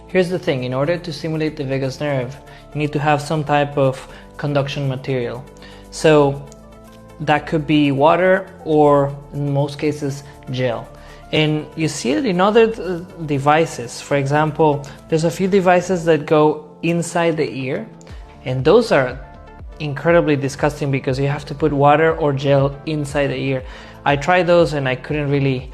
Here's the thing, in order to stimulate the vagus nerve, you need to have some type of conduction material. So that could be water or in most cases gel. And you see it in other devices. For example, there's a few devices that go inside the ear, and those are incredibly disgusting because you have to put water or gel inside the ear. I tried those and I couldn't really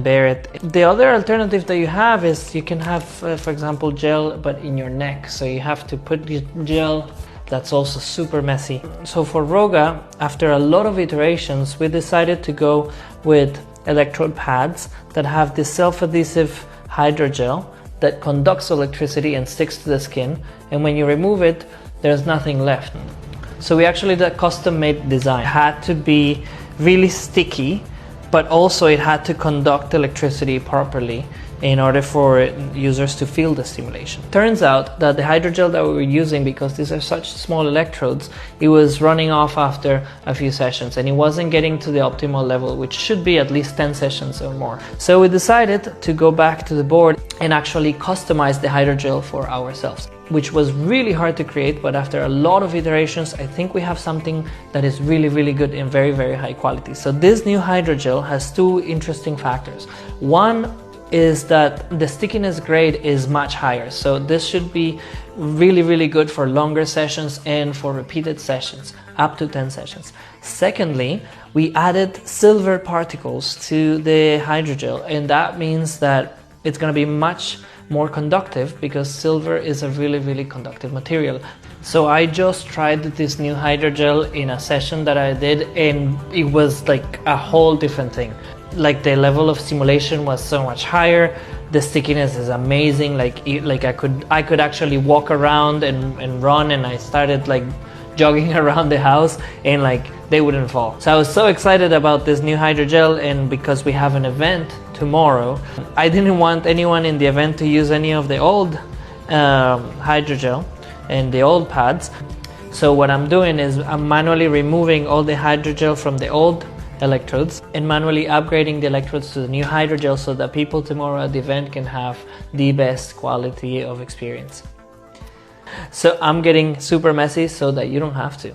bear it. The other alternative that you have is you can have, for example, gel but in your neck. So you have to put the gel. That's also super messy. So for Roga, after a lot of iterations, we decided to go with electrode pads that have this self-adhesive hydrogel that conducts electricity and sticks to the skin, and when you remove it, there's nothing left. So we actually did a custom-made design. It had to be really sticky, but also it had to conduct electricity properly in order for users to feel the stimulation. Turns out that the hydrogel that we were using, because these are such small electrodes, it was running off after a few sessions and it wasn't getting to the optimal level, which should be at least 10 sessions or more. So we decided to go back to the board and actually customize the hydrogel for ourselves, which was really hard to create, but after a lot of iterations, I think we have something that is really, really good and very, very high quality. So this new hydrogel has two interesting factors. One is that the stickiness grade is much higher. So this should be really, really good for longer sessions and for repeated sessions, up to 10 sessions. Secondly, we added silver particles to the hydrogel, and that means that it's going to be much more conductive because silver is a really, really conductive material. So I just tried this new hydrogel in a session that I did, and it was like a whole different thing. Like the level of stimulation was so much higher. The stickiness is amazing. Like I could actually walk around and run, and I started like jogging around the house and like they wouldn't fall. So I was so excited about this new hydrogel, and because we have an event tomorrow, I didn't want anyone in the event to use any of the old hydrogel and the old pads. So what I'm doing is I'm manually removing all the hydrogel from the old electrodes and manually upgrading the electrodes to the new hydrogel so that people tomorrow at the event can have the best quality of experience. So I'm getting super messy so that you don't have to.